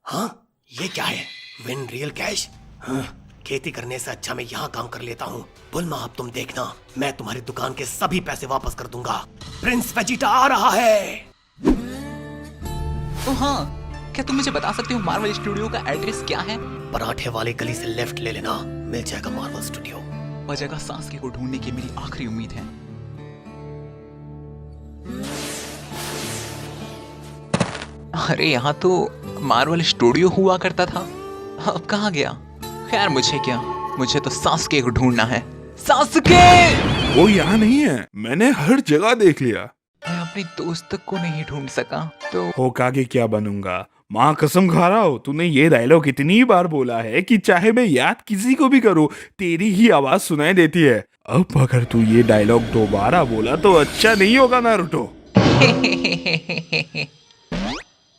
हाँ, ये क्या है? Win real cash? हाँ, खेती करने से अच्छा मैं यहाँ काम कर लेता हूँ। बुल्मा, अब तुम देखना, मैं तुम्हारी दुकान के सभी पैसे वापस कर दूंगा। प्रिंस वेजिटा आ रहा है। ओ हाँ, क्या तुम मुझे बता सकते हो मार्वल स्टूडियो का एड्रेस क्या है? पराठे वाली गली से लेफ्ट ले लेना, मिल जाएगा मार्वल स्टूडियो। वह जगह सास्के को ढूंढने की मेरी आखिरी उम्मीद है। अरे यहाँ तो मार्वल स्टूडियो हुआ करता था, अब कहाँ गया? खैर मुझे क्या, मुझे तो सास्के को ढूंढना है। सास्के! वो यहाँ नहीं है, मैंने हर जगह देख लिया। मैं अपने दोस्त को नहीं ढूंढ सका तो होकागे क्या बनूंगा? माँ कसम खा रहा हो, तूने ये डायलॉग इतनी बार बोला है कि चाहे मैं याद किसी को भी करूँ, तेरी ही आवाज सुनाई देती है। अब अगर तू ये डायलॉग दोबारा बोला तो अच्छा नहीं होगा नारुतो।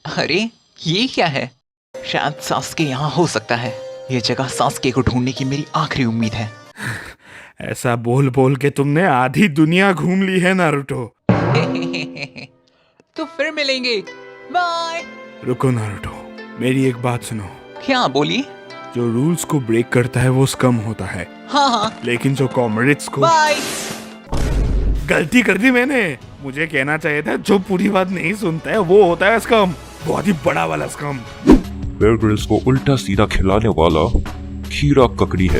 अरे ये क्या है? शायद सास्के यहाँ हो सकता है। ये जगह सास्के को ढूंढने की मेरी आखिरी उम्मीद है। ऐसा बोल बोल के तुमने आधी दुनिया घूम ली है नारुतो। तो फिर मिलेंगे, बाय। रुको नारुतो, मेरी एक बात सुनो। क्या? बोलिए। जो रूल्स को ब्रेक करता है वो स्कम होता है। हाँ, लेकिन जो कॉमरेड्स को बाय। गलती कर दी मैंने, मुझे कहना चाहिए था जो पूरी बात नहीं सुनता है वो होता है स्कम, बहुत ही बड़ा वाला स्कम। बेयर ग्रिल्स को उल्टा सीधा खिलाने वाला खीरा ककड़ी है।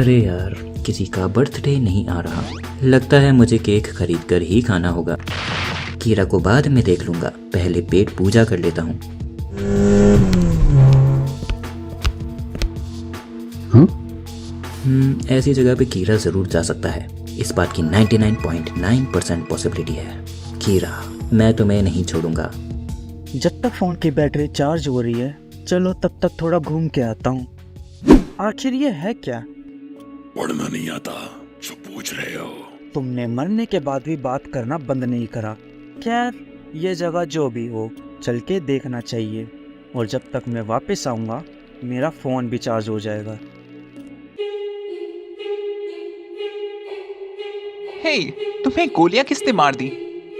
अरे यार, किसी का बर्थडे नहीं आ रहा, लगता है मुझे केक खरीद कर ही खाना होगा। कीरा को बाद में देख लूंगा, पहले पेट पूजा कर लेता हूँ। ऐसी जगह पे कीरा जरूर जा सकता है, इस बात की 99.9% पॉसिबिलिटी है। कीरा, मैं तुम्हें नहीं छोड़ूंगा। जब तक फोन की बैटरी चार्ज हो रही है, चलो तब तक थोड़ा घूम के आता हूँ। आखिर ये है क्या? पढ़ना नहीं आता जो पूछ रहे हो? तुमने मरने के बाद भी बात करना बंद नहीं करा। खैर, ये जगह जो भी हो, चल के देखना चाहिए, और जब तक मैं वापस आऊँगा मेरा फ़ोन भी चार्ज हो जाएगा। हे, तुम्हें गोलियां किसने मार दी?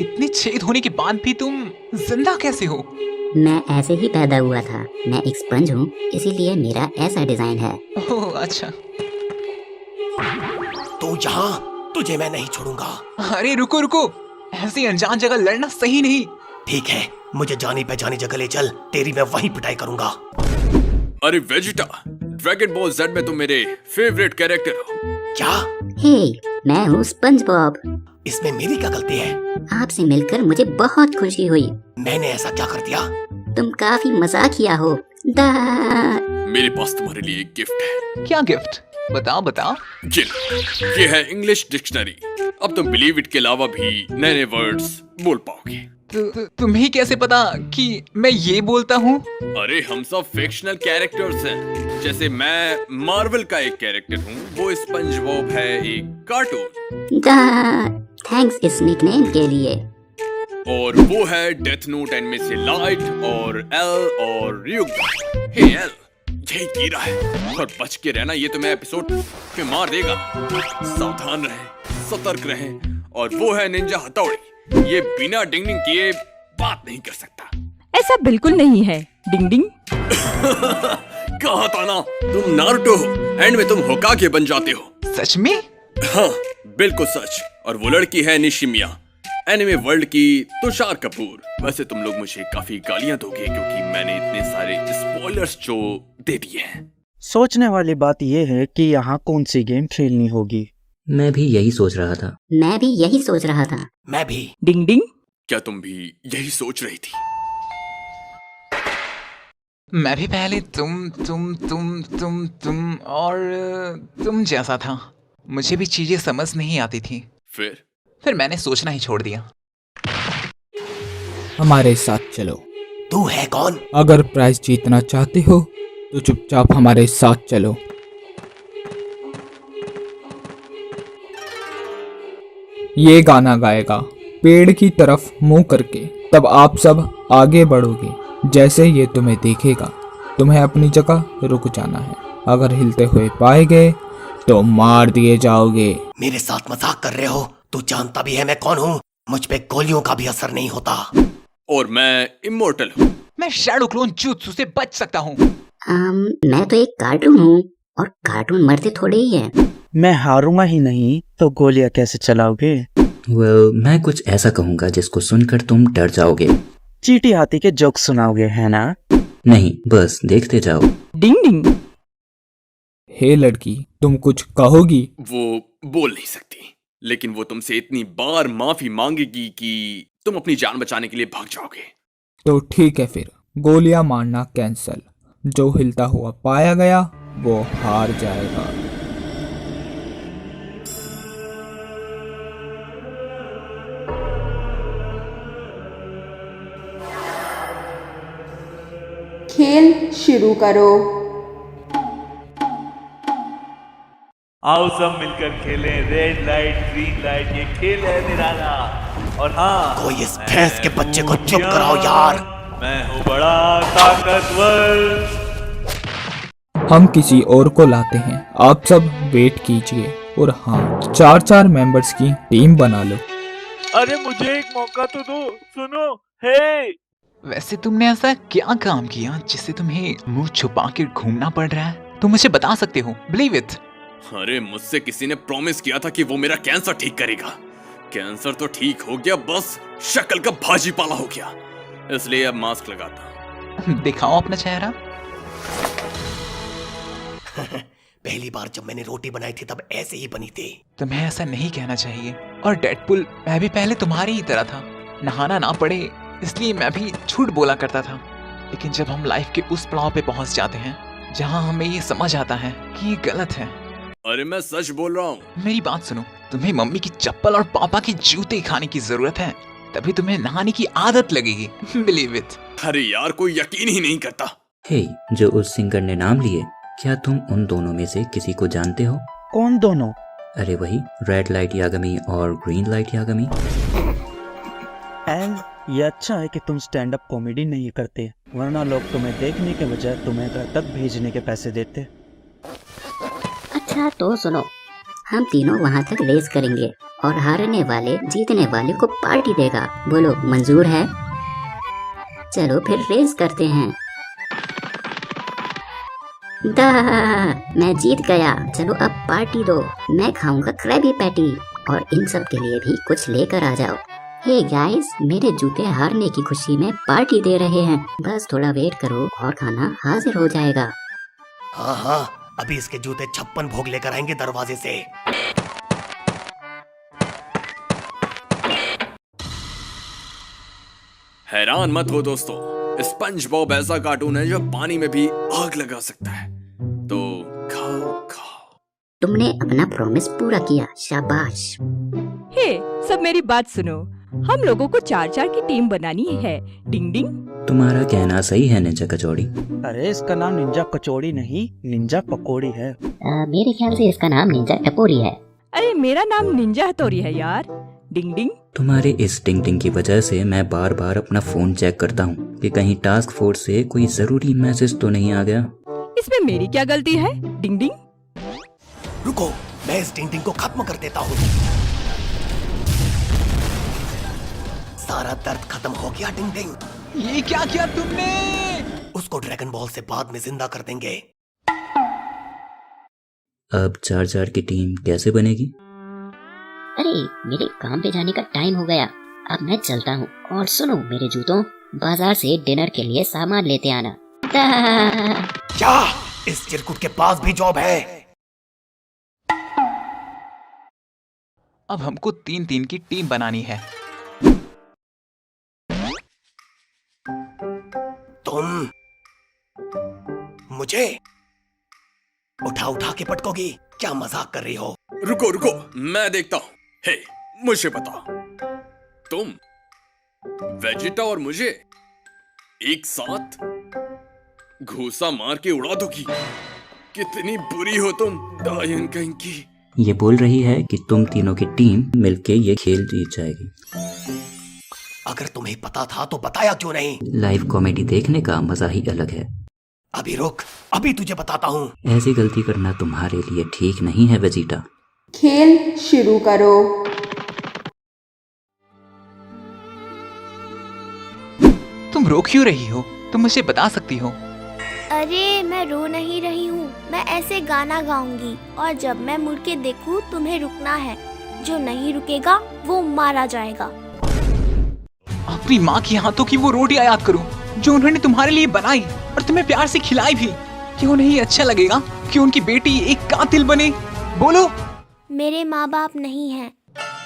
इतने छेद होने के बाद भी तुम जिंदा कैसे हो? मैं ऐसे ही पैदा हुआ था, मैं एक स्पंज हूँ, इसीलिए मेरा ऐसा डिजाइन है। ओह अच्छा। तो यहाँ तुझे मैं नहीं छोड़ूंगा। अरे रुको रुको, ऐसी अनजान जगह लड़ना सही नहीं। ठीक है, मुझे जानी पहचानी जगह ले चल, तेरी मैं वहीं पिटाई करूंगा। अरे वेजिटा, ड्रैगन बॉल जेड में तुम मेरे फेवरेट कैरेक्टर हो। क्या? हे, मैं हूँ स्पंज बॉब। इसमें मेरी क्या गलती है? आपसे मिलकर मुझे बहुत खुशी हुई। मैंने ऐसा क्या कर दिया? तुम काफी मजाकिया हो। मेरे पास तुम्हारे लिए एक गिफ्ट है। क्या गिफ्ट? बताओ बताओ। ये है इंग्लिश डिक्शनरी। अब तुम बिलीव इट के अलावा भी नए नए वर्ड्स बोल पाओगे। तुम्हें कैसे पता कि मैं ये बोलता हूँ? अरे हम सब फिक्शनल कैरेक्टर्स हैं। जैसे मैं मार्वल का एक कैरेक्टर हूँ, वो स्पंज बॉब है एक कार्टून। थैंक्स इस निकनेम के लिए। और वो है डेथ नोट एंड में से लाइट और एल और युग। हे एल, यही कीड़ा है और बच के रहना, ये तुम्हें एपिसोड पे मार देगा। सावधान रहें, सतर्क रहें। और वो है निंजा हथौड़ी, ये बिना डिंग डिंग किए बात नहीं कर सकता। ऐसा बिल्कुल नहीं है, डिंग डिंग। कहा था ना, तुम नारुतो हो, एंड में तुम होकागे बन जाते हो। सच में? हाँ बिल्कुल सच। और वो लड़की है निशिमिया, एनिमे वर्ल्ड की तुषार कपूर। वैसे तुम लोग मुझे काफी गालियां दोगे क्योंकि मैंने इतने सारे स्पॉयलर्स जो दे दिए हैं। सोचने वाली बात यह है कि यहाँ कौन सी गेम खेलनी होगी। मैं भी यही सोच रहा था। मैं भी यही सोच रहा था। मैं भी। डिंग डिंग। क्या तुम भी यही सोच रही थी? मैं भी पहले तुम और तुम जैसा था। मुझे भी चीजें समझ नहीं आती थी। फिर मैंने सोचना ही छोड़ दिया। हमारे साथ चलो। तू है कौन? अगर प्राइज जीतना चाहते हो तो चुपचाप हमारे साथ चलो। ये गाना गाएगा पेड़ की तरफ मुंह करके, तब आप सब आगे बढ़ोगे। जैसे ये तुम्हें देखेगा, तुम्हें अपनी जगह रुक जाना है। अगर हिलते हुए पाए गए तो मार दिए जाओगे। मेरे साथ मजाक कर रहे हो? तू जानता भी है मैं कौन हूँ? मुझ पे गोलियों का भी असर नहीं होता। और मैं इमोर्टल हूँ। मैं शैडो क्लोन जुत्सु से बच सकता हूँ। मैं तो एक कार्टून हूँ और कार्टून मरते थोड़े ही है। मैं हारूंगा ही नहीं तो गोलियां कैसे चलाओगे? मैं कुछ ऐसा कहूँगा जिसको सुनकर तुम डर जाओगे। चींटी हाथी के जोक सुनाओगे है ना? नहीं, बस देखते जाओ। डिंग डिंग। हे लड़की, तुम कुछ कहोगी? वो बोल नहीं सकती, लेकिन वो तुमसे इतनी बार माफी मांगेगी कि तुम अपनी जान बचाने के लिए भाग जाओगे। तो ठीक है, फिर गोलियां मारना कैंसल। जो हिलता हुआ पाया गया वो हार जाएगा। खेल शुरू करो। आओ सब मिलकर खेलें रेड लाइट ग्रीन लाइट, ये खेल है निराला। और हाँ, कोई इस भैंस के बच्चे को चुप कराओ यार। मैं हूँ बड़ा ताकतवर। हम किसी और को लाते हैं, आप सब वेट कीजिए। और हाँ, 4-4 मेंबर्स की टीम बना लो। अरे मुझे एक मौका तो दो, सुनो। हे, वैसे तुमने ऐसा क्या काम किया जिससे तुम्हें मुंह छुपा कर घूमना पड़ रहा है? तुम मुझे बता सकते हो, बिलीव इट। अरे मुझसे किसी ने प्रॉमिस किया था कि वो मेरा कैंसर ठीक करेगा। कैंसर तो ठीक हो गया, बस शक्ल का भाजी पाला हो गया, इसलिए अब मास्क लगाता। दिखाओ अपना चेहरा। पहली बार जब मैंने रोटी बनाई थी तब ऐसे ही बनी थी। तुम्हें ऐसा नहीं कहना चाहिए। और डेडपुल, मैं भी पहले तुम्हारी ही तरह था, नहाना ना पड़े इसलिए मैं भी झूठ बोला करता था। लेकिन जब हम लाइफ के उस पड़ाव पे पहुंच जाते हैं जहां हमें ये समझ आता है कि ये गलत है। अरे मैं सच बोल रहा हूँ। मेरी बात सुनो, तुम्हें मम्मी की चप्पल और पापा के जूते खाने की जरूरत है, तभी तुम्हें नहाने की आदत लगेगी। Believe it. अरे यार, कोई यकीन ही नहीं करता। हे, जो उस सिंगर ने नाम लिए, क्या तुम उन दोनों में से किसी को जानते हो? कौन दोनों? अरे वही, रेड लाइट यागमी और ग्रीन लाइट यागमी। एल, ये अच्छा है कि तुम स्टैंड अप कॉमेडी नहीं करते, वरना लोग तुम्हें देखने के बजाय तुम्हें घर तक भेजने के पैसे देते। अच्छा तो सुनो, हम तीनों वहाँ तक रेस करेंगे और हारने वाले जीतने वाले को पार्टी देगा। बोलो मंजूर है? चलो फिर रेस करते हैं। मैं जीत गया, चलो अब पार्टी दो। मैं खाऊंगा क्रैबी पैटी और इन सब के लिए भी कुछ लेकर आ जाओ। हे गाइस, मेरे जूते हारने की खुशी में पार्टी दे रहे हैं, बस थोड़ा वेट करो और खाना हाजिर हो जाएगा। हाँ हाँ, अभी इसके जूते 56 भोग लेकर आएंगे दरवाजे से। हैरान मत हो दोस्तों, स्पंज बॉब ऐसा कार्टून है जो पानी में भी आग लगा सकता है। तो खाओ खाओ। तुमने अपना प्रॉमिस पूरा किया, शाबाश। हे, सब मेरी बात सुनो, हम लोगों को 4-4 की टीम बनानी है। डिंग डिंग। तुम्हारा कहना सही है निंजा कचौड़ी। अरे इसका नाम निंजा कचौड़ी नहीं, निंजा पकौड़ी है। मेरे ख्याल से इसका नाम निंजा टपोरी है। अरे मेरा नाम निंजा हथौड़ी है यार। डिंग डिंग। तुम्हारे इस टिंग टिंग की वजह से मैं बार बार अपना फोन चेक करता हूँ कि कहीं टास्क फोर्स से कोई जरूरी मैसेज तो नहीं आ गया। इसमें मेरी क्या गलती है? डिंग डिंग। रुको, मैं इस टिंग टिंग को खत्म कर देता हूँ। सारा दर्द खत्म हो गया टिंग टिंग। ये क्या किया तुमने? उसको ड्रैगन बॉल से बाद में जिंदा कर देंगे। अब 4-4 की टीम कैसे बनेगी? अरे मेरे काम पे जाने का टाइम हो गया, अब मैं चलता हूँ। और सुनो मेरे जूतों, बाजार से डिनर के लिए सामान लेते आना। क्या इस चिरकुट के पास भी जॉब है? अब हमको 3-3 की टीम बनानी है। तुम मुझे उठा उठा के पटकोगी? क्या मजाक कर रही हो? रुको रुको, मैं देखता हूँ। हे, मुझे बताओ, तुम वेजिटा और मुझे एक साथ घूसा मार के उड़ा दोगी? कितनी बुरी हो तुम, डायन कहीं की। ये बोल रही है कि तुम तीनों की टीम मिलके ये खेल जीत जाएगी। अगर तुम्हें पता था तो बताया क्यों नहीं? लाइव कॉमेडी देखने का मजा ही अलग है। अभी रुक, अभी तुझे बताता हूँ। ऐसी गलती करना तुम्हारे लिए ठीक नहीं है वेजिटा। खेल शुरू करो। तुम रो क्यों रही हो? तुम मुझे बता सकती हो? अरे मैं रो नहीं रही हूँ, मैं ऐसे गाना गाऊंगी और जब मैं मुड़ के देखूँ तुम्हें रुकना है, जो नहीं रुकेगा वो मारा जाएगा। अपनी माँ की हाथों की वो रोटियां याद करो जो उन्होंने तुम्हारे लिए बनाई और तुम्हें प्यार से खिलाई भी। क्यों नहीं अच्छा लगेगा कि उनकी बेटी एक कातिल बने? बोलो। मेरे माँ बाप नहीं हैं।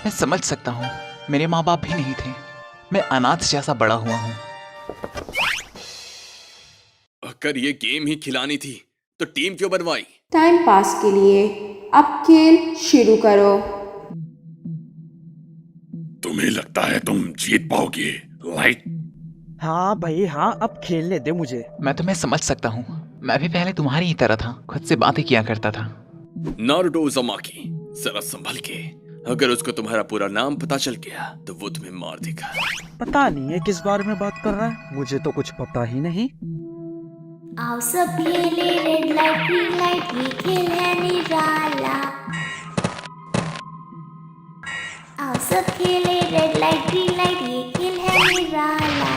मैं समझ सकता हूँ, मेरे माँ बाप भी नहीं थे। मैं अनाथ जैसा बड़ा हुआ हूँ। अगर ये गेम ही खिलानी थी तो टीम क्यों बनवाई? टाइम पास के लिए अब खेल शुरू करो। तुम्हें लगता है तुम जीत पाओगे लाइट? हाँ भाई हाँ, अब खेलने दे मुझे। मैं तुम्हें समझ सकता हूँ, मैं भी पहले तुम्हारी ही तरह था, खुद से बातें किया करता था। नारुतो उज़ुमाकी, जरा संभल के, अगर उसको तुम्हारा पूरा नाम पता चल गया तो वो तुम्हें मार देगा। पता नहीं है किस बारे में बात कर रहा है, मुझे तो कुछ पता ही नहीं। आओ सब खेले रेड लाइट ग्रीन लाइट, ये खेल है निराला। आओ सब खेले रेड लाइट ग्रीन लाइट, ये खेल है निराला।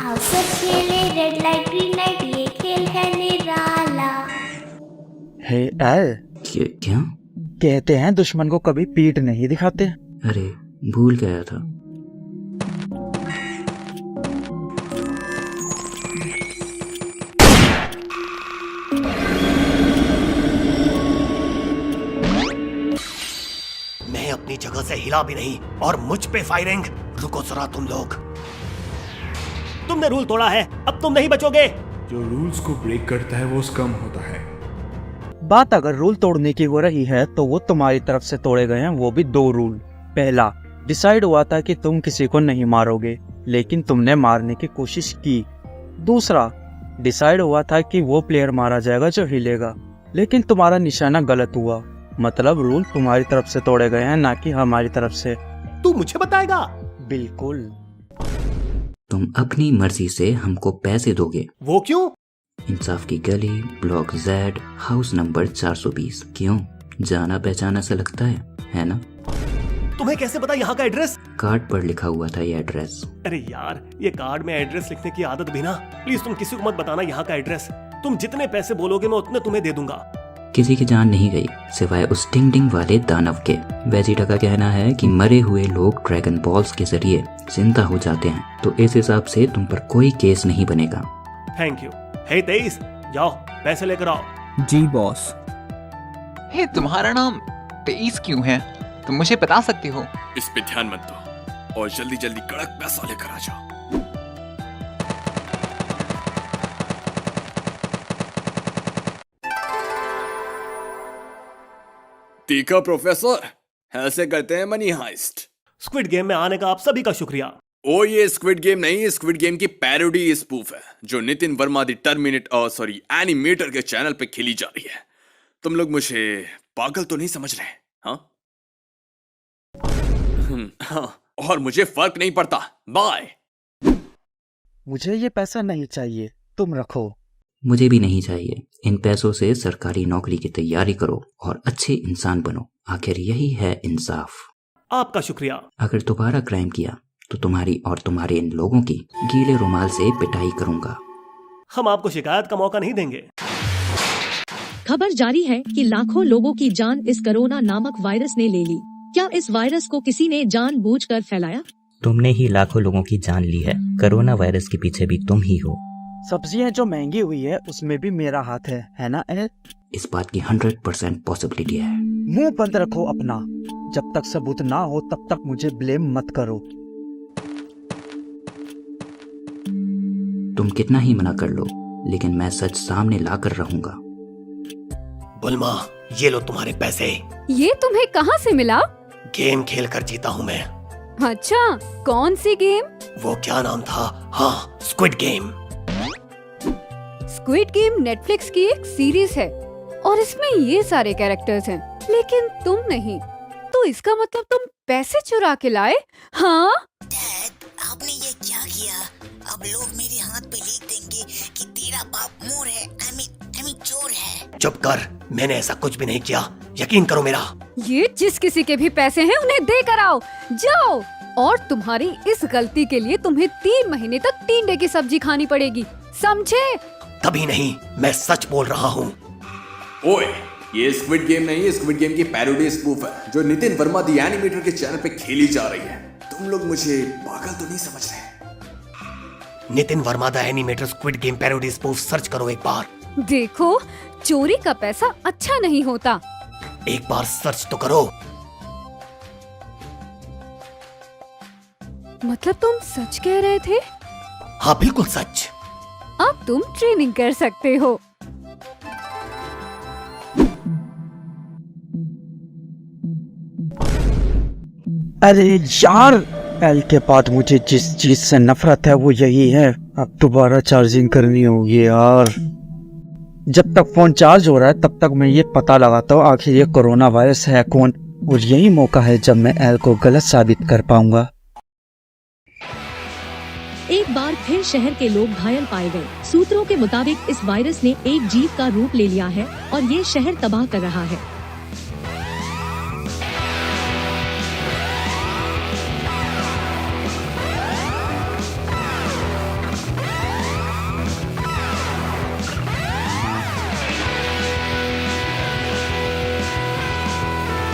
आओ सब खेले रेड लाइट ग्रीन लाइट, ये खेल है निराला। हे एल, क्या? कहते हैं दुश्मन को कभी पीठ नहीं दिखाते। अरे भूल गया था। मैं अपनी जगह से हिला भी नहीं और मुझ पे फायरिंग। रुको जरा तुम लोग, तुमने रूल तोड़ा है, अब तुम नहीं बचोगे। जो रूल्स को ब्रेक करता है वो कम होता है। बात अगर रूल तोड़ने की हो रही है तो वो तुम्हारी तरफ से तोड़े गए हैं, वो भी 2 रूल। पहला, डिसाइड हुआ था कि तुम किसी को नहीं मारोगे, लेकिन तुमने मारने की कोशिश की। दूसरा, डिसाइड हुआ था कि वो प्लेयर मारा जाएगा जो हिलेगा, लेकिन तुम्हारा निशाना गलत हुआ। मतलब रूल तुम्हारी तरफ से तोड़े गए हैं, ना कि हमारी तरफ से। तू मुझे बताएगा? बिल्कुल। तुम अपनी मर्जी से हमको पैसे दोगे। वो क्यों? इंसाफ की गली, ब्लॉक Z, हाउस नंबर 420। क्यों, जाना पहचाना सा लगता है ना? तुम्हें कैसे पता यहाँ का एड्रेस? कार्ड पर लिखा हुआ था ये एड्रेस। अरे यार, ये कार्ड में एड्रेस लिखने की आदत भी ना। प्लीज तुम किसी को मत बताना यहाँ का एड्रेस। तुम जितने पैसे बोलोगे मैं उतने तुम्हें दे दूंगा। किसी की जान नहीं गई सिवाय उस टिंग टिंग वाले दानव के। वेजिटा का कहना है कि मरे हुए लोग ड्रैगन बॉल्स के जरिए जिंदा हो जाते हैं, तो इस हिसाब से तुम पर कोई केस नहीं बनेगा। Thank you. हे 23, जाओ पैसे लेकर आओ। जी बॉस। हे, तुम्हारा नाम 23 क्यों है? तुम मुझे बता सकती हो? इस पे ध्यान मत दो और जल्दी जल्दी कड़क पैसा लेकर आ जाओ। तीखा प्रोफेसर, ऐसे करते हैं मनी हाइस्ट। स्क्विड गेम में आने का आप सभी का शुक्रिया। ओ, ये स्क्विड गेम नहीं, स्क्विड गेम की पैरोडी स्पूफ है जो नितिन वर्मा दी एनिमेटर के चैनल पे खेली जा रही है। तुम लोग मुझे पागल तो नहीं समझ रहे? हाँ, और मुझे फर्क नहीं पड़ता। बाय। मुझे ये पैसा नहीं चाहिए, तुम रखो। मुझे भी नहीं चाहिए। इन पैसों से सरकारी नौकरी की तैयारी करो और अच्छे इंसान बनो। आखिर यही है इंसाफ। आपका शुक्रिया। अगर दोबारा क्राइम किया तो तुम्हारी और तुम्हारे इन लोगों की गीले रुमाल से पिटाई करूंगा। हम आपको शिकायत का मौका नहीं देंगे। खबर जारी है कि लाखों लोगों की जान इस कोरोना नामक वायरस ने ले ली। क्या इस वायरस को किसी ने जानबूझकर फैलाया? तुमने ही लाखों लोगों की जान ली है। कोरोना वायरस के पीछे भी तुम ही हो। सब्जियां जो महंगी हुई है उसमें भी मेरा हाथ है ना एल? इस बात की 100% पॉसिबिलिटी है। मुंह बंद रखो अपना। जब तक सबूत ना हो तब तक मुझे ब्लेम मत करो। तुम कितना ही मना कर लो, लेकिन मैं सच सामने ला कर रहूंगा। बुल्मा, ये लो तुम्हारे पैसे। ये तुम्हें कहाँ से मिला? गेम खेल कर जीता हूँ मैं। अच्छा, कौन सी गेम? वो क्या नाम था? हाँ, squid game. Squid game Netflix की एक सीरीज है और इसमें ये सारे कैरेक्टर्स हैं, लेकिन तुम नहीं। तो इसका मतलब तुम पैसे चुरा के लाए? हाँ? डैड, आपने ये क्या किया? अब लोग मेरे हाथ पे लिख देंगे कि तेरा बाप मोर है, I mean चोर है। चुप कर, मैंने ऐसा कुछ भी नहीं किया, यकीन करो मेरा। ये जिस किसी के भी पैसे हैं उन्हें दे कर आओ। जाओ। और तुम्हारी इस गलती के लिए तुम्हें 3 महीने तक टिंडे की सब्जी खानी पड़ेगी, समझे? कभी नहीं, मैं सच बोल रहा हूँ। ओए, ये स्क्विड गेम नहीं, स्क्विड गेम की पैरोडी स्पूफ है जो नितिन वर्मा दी एनिमेटर के चैनल पे खेली जा रही है। तुम लोग मुझे पागल तो नहीं समझ रहे? Nitin Verma the animator squid game parody spoof search करो एक बार। देखो, चोरी का पैसा अच्छा नहीं होता। एक बार सर्च तो करो। मतलब तुम सच कह रहे थे? हाँ बिल्कुल सच। अब तुम ट्रेनिंग कर सकते हो। अरे यार, एल के बाद मुझे जिस चीज से नफरत है वो यही है। अब दोबारा चार्जिंग करनी होगी यार। जब तक फोन चार्ज हो रहा है तब तक मैं ये पता लगाता हूँ आखिर ये कोरोना वायरस है कौन, और यही मौका है जब मैं एल को गलत साबित कर पाऊंगा। एक बार फिर शहर के लोग घायल पाए गए। सूत्रों के मुताबिक इस वायरस ने एक जीव का रूप ले लिया है और ये शहर तबाह कर रहा है।